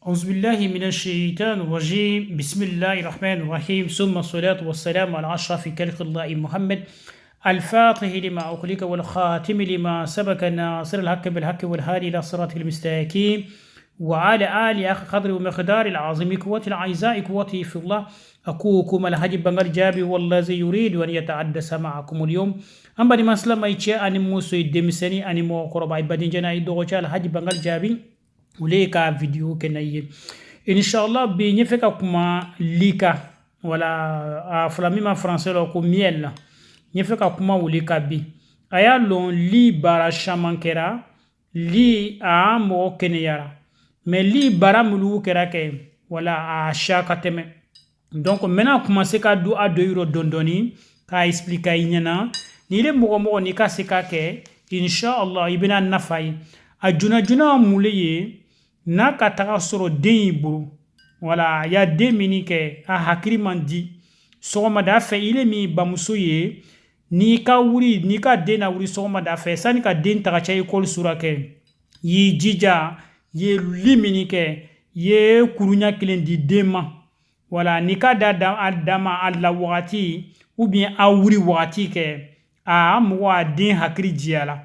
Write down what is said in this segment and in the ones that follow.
أعوذ بالله من الشيطان الرجيم بسم الله الرحمن الرحيم ثم الصلاة والسلام على أشرف خلق الله محمد الفاتح لما أغلق والخاتم لما سبق ناصر الحق بالحق والهادي إلى صراط المستقيم وعلى آله أخ قدر ومقدار العظيم قوة الأعزاء قوتي في الله أكوكم الحاج بنغال جابي والذي يريد أن يتعدس معكم اليوم أما لما سلم أيتشي أني موسو الدمسني أني مو قربا إبادين جنا يدوغوشا الحاج بنغال جابي ule ka video ke na ye inshallah be nye feka kuma lika wala a flamima français lo ko miel la nye feka kuma ule ka bi aya lon li bara chamankera li a mo keneyara mais li bara mulu kera ke wala a shaka teme donc maintenant commencer ka do a 2 euro dondoni ka expliquer inyana ni le mo ni ka seka ke inshallah ibina nafai a juna muleye n'a ka taga soro den buru wala ya den mini ke a hakiri man di sogoma da fe ile mi bamuso ye ni ka den na wuri sogoma da fe sani ka den taga cha école sura ke yi jija ye limini ke ye kurunya kilen di dema wala ni ka dama alla wakati ou bien a wuri wakati ke a mwa den hakiri jiala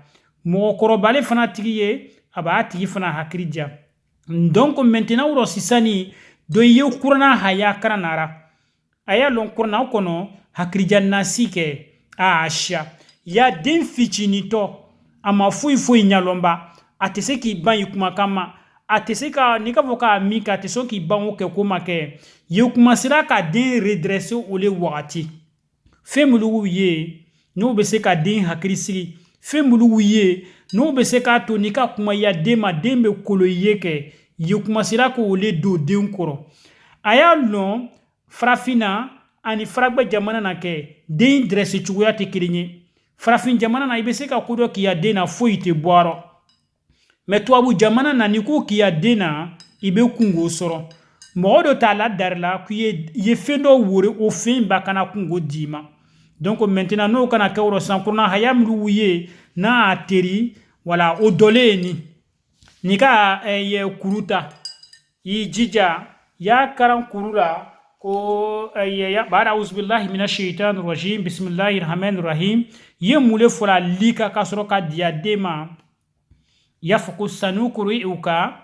mo korobale fana tigi ye aba tigi fana hakiri dia. Donc maintenant wuro sisani do ye kurana haya karanara aya lon kurana kono hakrijanna sike a asha ya den fichinito ama fui nyalomba atese ki ban yikuma kama atese ka nika voka mika atese ki ban ke kuma ke yikuma sira ka den redresser ole wakati femulu ye no be se ka den hakrisiri femulu ye no be se ka to nika kuma ya dema dembe kolo yeke yukuma sira ko ole do den koro aya no frafina ani fragba jamana na ke den dresse chuya te kirinye frafin jamana na ibese ka kudo ki ya dena foite boaro mais to abu jamana na niko ki ya dena ibe kungo soro modo tala darla ku ye fendo wore o fin bakana kungo dima donc maintenant no kana ke woro sankurna hayam luye na ateri wala odoleni nika ye kuruta yi jija ya karan kurura ko ya bara uzbillahi minash shaitanir rajim bismillahir rahmanir rahim ye mule fola lika kasro ka diadema yafku sanukuriuka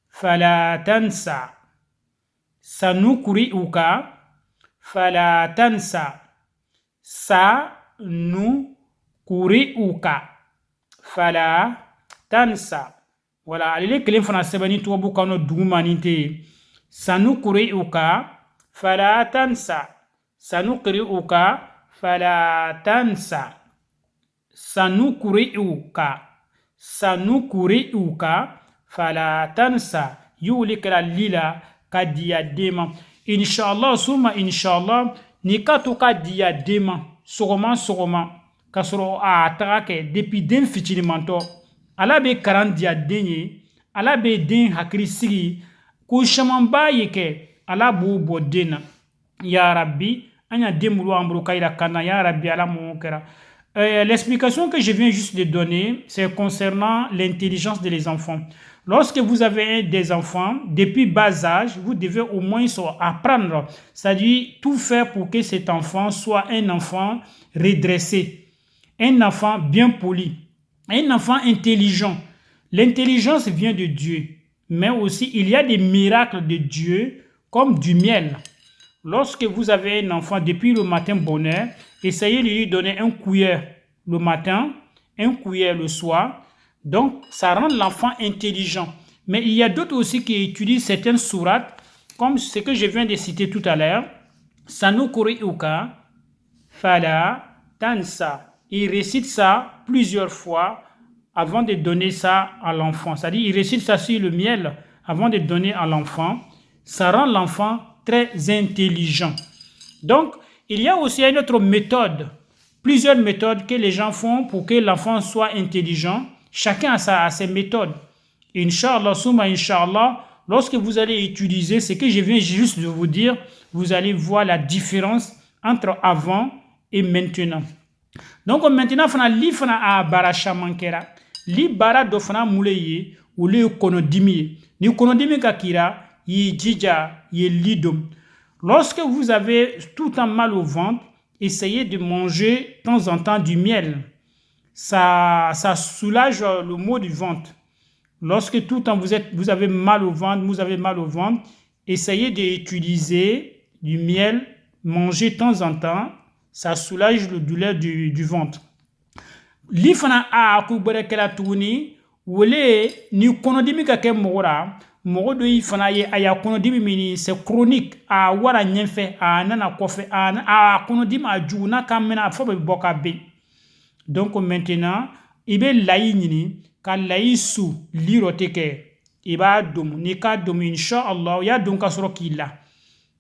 fala tansa sanukuriuka fala tansa sanukuriuka fala tansa wala alile kelen fana sebani tuwabu kano dugumaninte sanukuriuka fala tansa sanukuriuka fala tansa sanukuriuka fala tansa yuli kala lila ka diadema inshallah suma inshallah nikatu ka diadema sogoma kasoro a atake depuis den fitilimanto ala be karan dia denye ala be den hakiri sigi ku shamamba yeke ala bu bodena ya rabbi anya demulu ambru kayra kana ya rabbi ala mukera. L'explication que je viens juste de donner, c'est concernant l'intelligence des enfants. Lorsque vous avez des enfants, depuis bas âge, vous devez au moins apprendre, c'est-à-dire tout faire pour que cet enfant soit un enfant redressé, un enfant bien poli, un enfant intelligent. L'intelligence vient de Dieu, mais aussi il y a des miracles de Dieu comme du miel. Lorsque vous avez un enfant depuis le matin bonheur, essayez de lui donner un cuillère le matin, un cuillère le soir. Donc, ça rend l'enfant intelligent. Mais il y a d'autres aussi qui utilisent certaines sourates, comme ce que je viens de citer tout à l'heure. Sanukuriuka, fala tansa. Il récite ça plusieurs fois avant de donner ça à l'enfant. C'est-à-dire, il récite ça sur le miel avant de donner à l'enfant. Ça rend l'enfant très intelligent. Donc, il y a aussi une autre méthode, plusieurs méthodes que les gens font pour que l'enfant soit intelligent. Chacun a ses méthodes. Inch'Allah, souma Inch'Allah, lorsque vous allez utiliser ce que je viens juste de vous dire, vous allez voir la différence entre avant et maintenant. Donc maintenant, li fana a bara chamankera, li bara do fana muleye ou le kono dimiye. Ni konodimi kakira, yi djidja, yi lidum. Lorsque vous avez tout un mal au ventre, essayez de manger de temps en temps du miel. Ça soulage le maux du ventre. Lorsque tout le temps vous avez mal au ventre, essayez d'utiliser du miel, manger de temps en temps, ça soulage le douleur du ventre. Li fana a ku berekela tuguni wole ni konodimi ka ke mogora mogo do yi fana ye aya konodimi mini c'est chronique a wara nyenfe a nana kofe a konodimi a juna kamena fo be boka be. Donc maintenant ibe layi nyini ka layi su lirote ke iba dum ni ka dum inshallah ya dum ka soro kila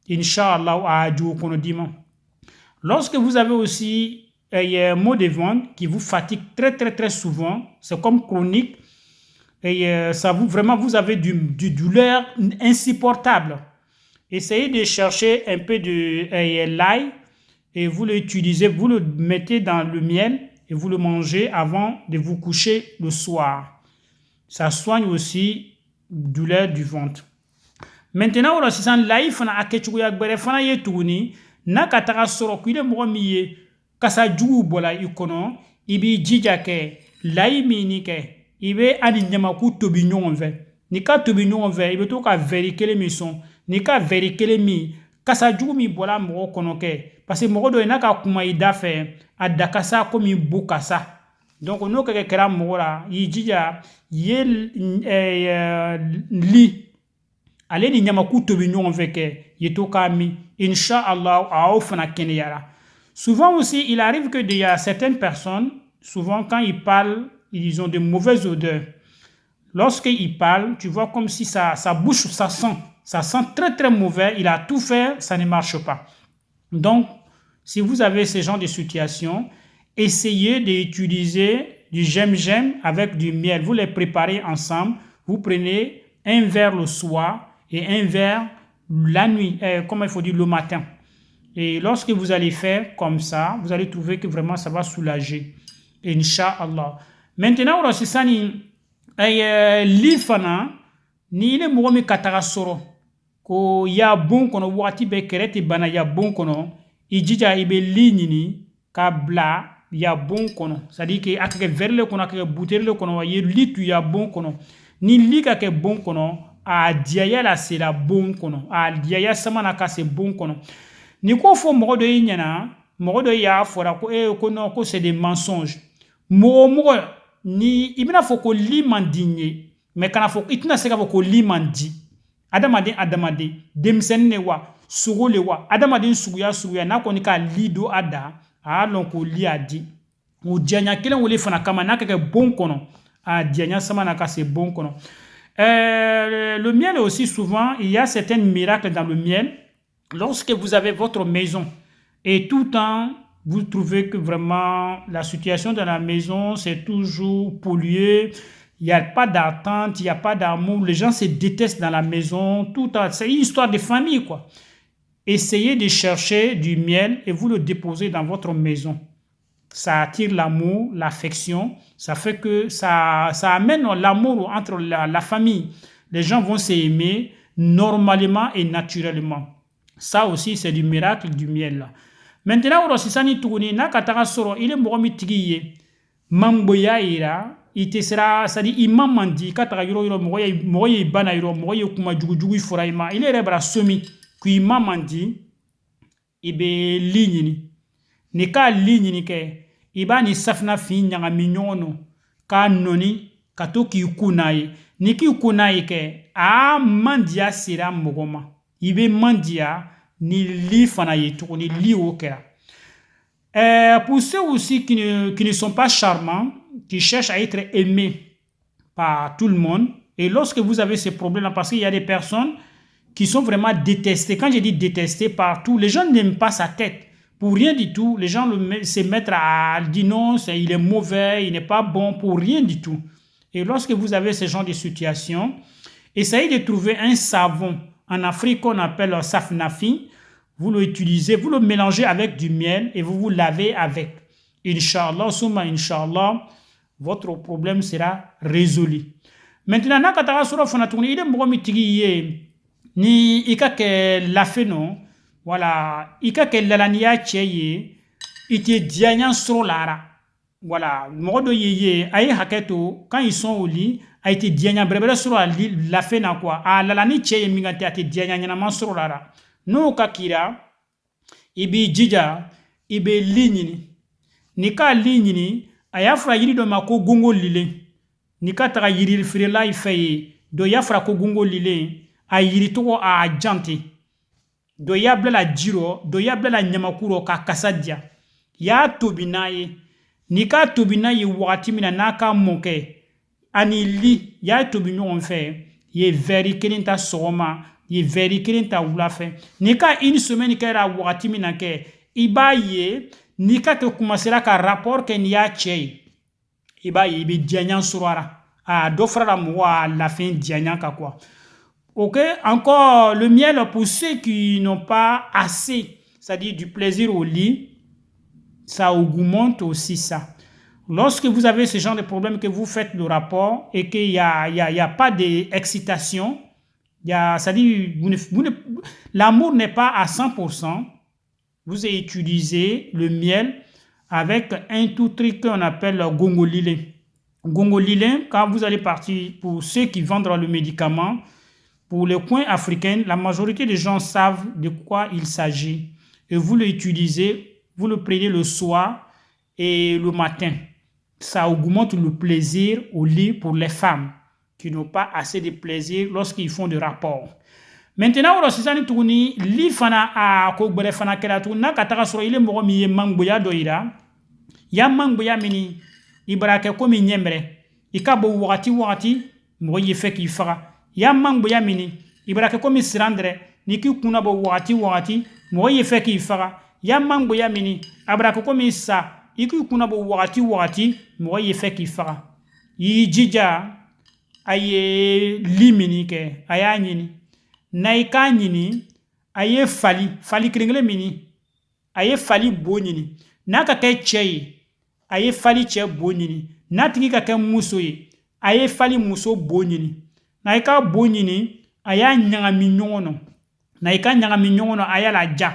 inshallah a ju konodima. Lorsque vous avez aussi un maux de ventre qui vous fatigue très souvent, c'est comme chronique, et vous avez du douleur insupportable. Essayez de chercher un peu de l'ail et vous l'utilisez, vous le mettez dans le miel et vous le mangez avant de vous coucher le soir. Ça soigne aussi douleur du ventre. Maintenant, on a si l'ail fana akechuya gbere fana ye tuguni na kataka soro kuile mo miye kasa jugu bola ikono ibi jija ke layi mini ke ibe ani nyama ku tobi ɲɔgɔn fɛ ni ka tobi ɲɔgɔn fɛ ibe to ka vɛri kelen min sɔn ni ka vɛri kelen min kasa jugu min bɔla mɔgɔ kɔnɔ kɛ parce que mɔgɔ dɔ n'a ka kuma i da fɛ a da kasa komi bu kasa donc n'o kɛra mɔgɔ la i jija ye li ale ni nyama ku tobi ɲɔgɔn fɛ kɛ ye to ka mi inshallah a o fana kɛnɛyara. Souvent aussi, il arrive que il y a certaines personnes, souvent quand ils parlent, ils ont de mauvaises odeurs. Lorsqu'ils parlent, tu vois comme si sa bouche, ça sent très mauvais, il a tout fait, ça ne marche pas. Donc, si vous avez ce genre de situation, essayez d'utiliser du gem avec du miel. Vous les préparez ensemble, vous prenez un verre le soir et un verre la nuit, comme il faut dire le matin. Et lorsque vous allez faire comme ça, vous allez trouver que vraiment ça va soulager. Inch'Allah. Maintenant, on sait ni l'ifana ni le mogomi katara soro ko ya bon kono wati be kerete bana ya bon kono ijija ibe lignini ka bla ya bon kono. C'est-à-dire que akake verle kono akake bouteille kono ye litu ya bon kono. Ni lika ke bon kono a diaya la c'est la bon kono. A diaya samana ka c'est bon kono. Ni ko fo mogo do yinyana mogo do ya fora ko ko non ko c'est des mensonges mogo ni ibina fo ko li mandinye mais kana fo itina seka fo ko li mandi adamade demsen ne wa sugo le wa adamade suguya na ko ni ka lido ada a lon ko li adi o dianya kelen wole fana kama na keke bon kono a dianya sama na ka c'est bon kono. Le miel aussi souvent il y a certains miracles dans le miel. Lorsque vous avez votre maison et tout le temps, vous trouvez que vraiment la situation dans la maison, c'est toujours pollué, il n'y a pas d'attente, il n'y a pas d'amour, les gens se détestent dans la maison, tout le temps, c'est une histoire de famille, quoi. Essayez de chercher du miel et vous le déposez dans votre maison. Ça attire l'amour, l'affection, ça fait que ça amène l'amour entre la famille. Les gens vont s'aimer normalement et naturellement. Ça aussi, c'est du miracle du miel. Là. Maintenant, on sani tuguni na kataka soro ile mogomi tigiye mamboya ira ite sera sadi imam mandi kataka yoro mogoye bana yoro mogoye kuma jugu foraima ile rebra somi ku imam mandi ibe lignini ni ka lignini ke ibani safna fi nyanga minyono ka noni katoki kunaye ni ki kunaye ke a mandia sira mogoma ibe mandia ni li fana ye ni li okera. Pour ceux aussi qui ne sont pas charmants, qui cherchent à être aimés par tout le monde, et lorsque vous avez ces problèmes-là, parce qu'il y a des personnes qui sont vraiment détestées. Quand je dis détestées partout, les gens n'aiment pas sa tête. Pour rien du tout, les gens se mettent à dire non, il est mauvais, il n'est pas bon, pour rien du tout. Et lorsque vous avez ce genre de situation, essayez de trouver un savon. En Afrique, on appelle safnafi. Vous l'utilisez, vous le mélangez avec du miel et vous vous lavez avec. Inch'Allah, summa Inch'Allah, votre problème sera résolu. Maintenant, n'a ka taga sɔrɔ fana tuguni i de mɔgɔ min tigi ye ni i ka kɛ lafe nɔ voilà i ka kɛ lalaniya cɛ ye i tɛ diyaɲa sɔrɔ la ara voilà mɔgɔ dɔ ye a ye hakɛ to quand ils sont au lit a tɛ diyaɲa bɛrɛbɛrɛ sɔrɔ a lafe na quoi a lalani cɛ ye min ka tɛ a tɛ diyaɲa ɲɛnama sɔrɔ la ara n'o ka kira i b'i jija i bɛ li ɲini n'i ka li ɲini a y'a fɔra yiri dɔ ma ko gongo lilen n'i ka taga yiri feerela fɛ ye dɔ y'a fɔra ko gongo lilen a yiri tɔgɔ a jante dɔ y'a bila ji rɔ dɔ y'a bila ɲamaku rɔ k'a kasa diya y'a tobi n'a ye n'i k'a tobi n'a ye wagati min na n'a ka mɔn kɛ ani li y'a tobi ɲɔgɔn fɛ ye vɛri kelen ta sɔgɔma ye vɛri kelen ta wula fɛ n'i ka une semaine kɛra wagati min na kɛ i b'a ye n'i ka kɛ commencera ka rapport kɛ n'i y'a cɛ ye i b'a ye i bɛ diyaɲa sɔrɔ a la a dɔ farala mɔgɔ a lafin diyaɲa kan quoi ok encore le miel pour ceux qui n'ont pas assez c'est-à-dire du plaisir au lit ça augmente aussi ça. Lorsque vous avez ce genre de problème que vous faites le rapport et qu'il y a pas d'excitation, c'est-à-dire l'amour n'est pas à 100%, vous avez utilisé le miel avec un tout truc qu'on appelle gongolilin. Gongolilin, quand vous allez partir, pour ceux qui vendent le médicament, pour les coins africains, la majorité des gens savent de quoi il s'agit. Et vous l'utilisez, vous le prenez le soir et le matin. Ça augmente le plaisir au lit pour les femmes qui n'ont pas assez de plaisir lorsqu'ils font des rapports. Maintenant, on sisani tuguni li fana a ko gbere fana kɛra tuguni n'a ka taga sɔrɔ ile mɔgɔ min ye mangoya dɔ yira ya mangoya mini i bara kɛ komi ɲɛmɛrɛ i ka bɔ wagati wagati mɔgɔ ye fɛ k'i faga ya mangoya mini i bara kɛ komi sirandrɛ ni k'i kunna bɔ wagati wagati mɔgɔ ye fɛ k'i faga ya mangoya mini a bara kɛ komi sa i k'i kunna bɔ wagati wagati mɔgɔ ye fɛ k'i faga i jija a ye li mini kɛ a y'a ɲini n'a i k'a ɲini a ye fali kelen-kelen mini a ye fali bo ɲini n'a ka kɛ cɛ ye a ye fali cɛ bo ɲini n'a tigi ka kɛ muso ye a ye fali muso bo ɲini n'a i ka bo ɲini a y'a ɲagami ɲɔgɔn na n'a i ka ɲagami ɲɔgɔn na a y'a laja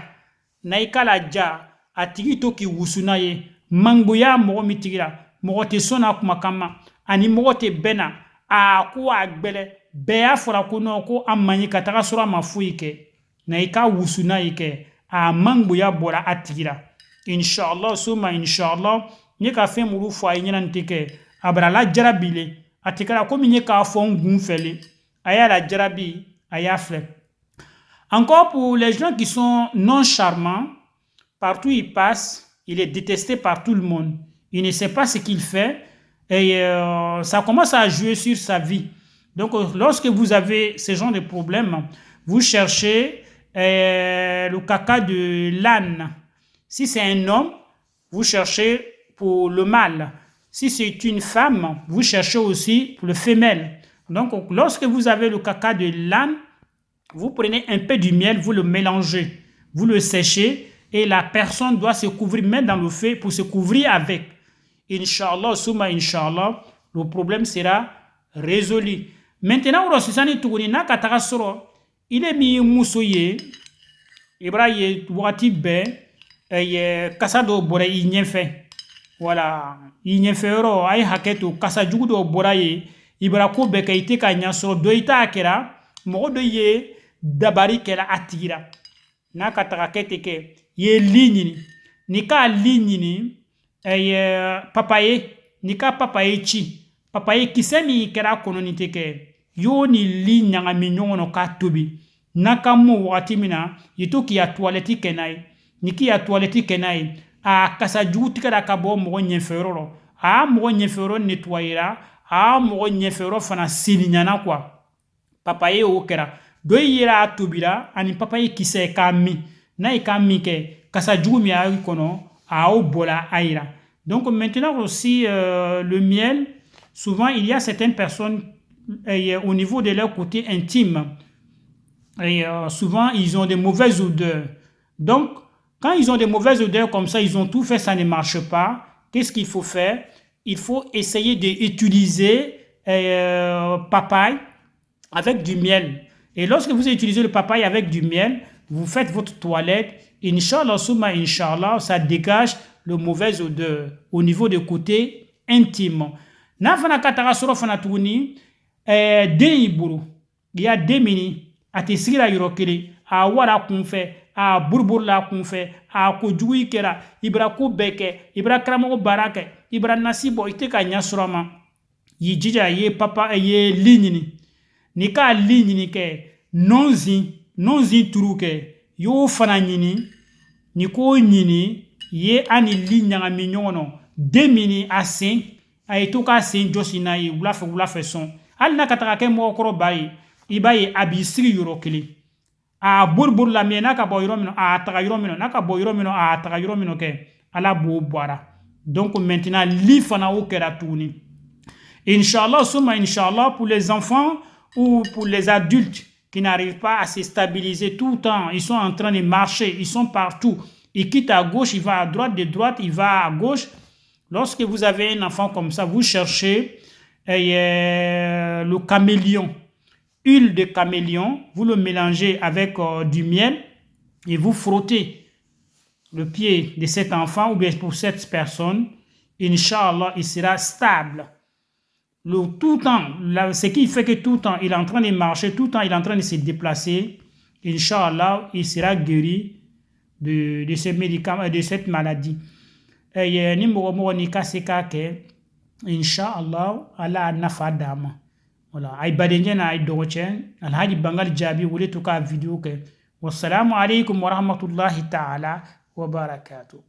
n'a i ka laja a tigi to k'i wusu n'a ye mangoya mɔgɔ min tigi la mɔgɔ tɛ sɔn n'a kumakan ma ani mɔgɔ tɛ bɛn na a ko a gbɛlɛ bɛɛ y'a fɔra ko non ko a man ɲi ka taga sɔrɔ a ma foyi kɛ na i ka wusu n'a ye kɛ a mangoya bɔra a tigi la inshallah suma inshallah n ye ka fɛn minnu fɔ a ye ɲɛna nin tɛ kɛ a bara la jarabi le a tɛ kɛra komi n ye k'a fɔ n kun fɛ le a y'a la jarabi a y'a filɛ encore pour les gens qui sont non charmants partout il passe il est détesté par tout le monde il ne sait pas ce qu'il fait et ça commence à jouer sur sa vie. Donc, lorsque vous avez ce genre de problème, vous cherchez le caca de l'âne. Si c'est un homme, vous cherchez pour le mâle. Si c'est une femme, vous cherchez aussi pour le femelle. Donc, lorsque vous avez le caca de l'âne, vous prenez un peu du miel, vous le mélangez, vous le séchez et la personne doit se couvrir, mettre dans le feu pour se couvrir avec. Inch'Allah, suma Inch'Allah, le problème sera résolu. Maintenant, Rosisani Tourni n'a qu'à tagasoro. Il est mis moussoye. Ibrahim wati be. Et kasado bore inyefe. Voilà. Inyefe ro ay haketo kasajugu do boraye. Ibrahim be kaite kanya soro doita akera. Modo ye dabari kera atira. N'a qu'à tagakete ke. Ye ligne. Nika ligne ni. Papaye ni ka papaye ci papaye kisɛ min kɛra kɔnɔni tɛ kɛ y'o ni li ɲagami ɲɔgɔn na k'a tobi n'a ka mɔ wagati min na i to k'i ya toilette kɛ n'a ye ni k'i ya toilette kɛ n'a ye a kasa jugu tigɛra ka bɔ mɔgɔ ɲɛfɛyɔrɔ la a mɔgɔ ɲɛfɛyɔrɔ nettoyera a mɔgɔ ɲɛfɛyɔrɔ fana seniɲana quoi papaye o kɛra dɔ yera a tobira ani papaye kisɛ k'a min n'a ye k'a min kɛ kasa jugu min a kɔnɔ a o bola aïra. Donc maintenant aussi le miel, souvent il y a certaines personnes au niveau de leur côté intime, et souvent ils ont des mauvaises odeurs. Donc quand ils ont des mauvaises odeurs comme ça, ils ont tout fait, ça ne marche pas. Qu'est-ce qu'il faut faire? Il faut essayer d'utiliser papaye avec du miel. Et lorsque vous utilisez le papaye avec du miel, vous faites votre toilette. Inch'Allah, summa Inch'Allah, ça dégage le mauvais odeur au niveau des côtés intimes. N'a fana katara soro fana tuguni den iburu. Il y a des mini a te sigira yɔrɔ kelen a wara kunfɛ a burburula kunfɛ a kojugu i kɛra i bɛra ko bɛɛ kɛ i bɛra karamɔgɔ baara kɛ i bɛra nasi bɔ i tɛ ka ɲɛ sɔrɔ ma y'i jija ye li ɲini n'i ka li ɲini kɛ nɔnzin turu kɛ y'o fana ɲini n'i ko ɲini ye ani li ɲagami ɲɔgɔn na den mini a sen a ye to k'a sen jɔsi n'a ye wulafɛ sɔn hali n'a ka taga kɛ mɔgɔkɔrɔba ye i b'a ye a b'i sigi yɔrɔ kelen a boribori la mɛ n'a ka bɔ yɔrɔ min a taga yɔrɔ min n'a ka bɔ yɔrɔ min a taga yɔrɔ min kɛ ala b'o bɔra donc maintenant li fana o kɛra tuguni Inch'Allah summa Inch'Allah pour les enfants ou pour les adultes qui n'arrivent pas à se stabiliser tout le temps, ils sont en train de marcher, ils sont partout, ils quittent à gauche, il va à droite, de droite, il va à gauche. Lorsque vous avez un enfant comme ça, vous cherchez le camélion, huile de camélion, vous le mélangez avec du miel et vous frottez le pied de cet enfant ou bien pour cette personne. Inch'Allah, il sera stable. Tout le temps, ce qui fait que tout le temps, il est en train de marcher, tout le temps, il est en train de se déplacer. Inch'Allah, il sera guéri de ce médicament, de cette maladie. Et ni mɔgɔ ni ka se k'a kɛ Inch'Allah, ala nafa d'a ma. Voilà, ay badenjɛ na ay dɔgɔcɛ Alhaji Bangali Jaabi wele to k'a vidéo kɛ. Wassalamu alaikum wa rahmatullahi ta'ala wa barakatuh.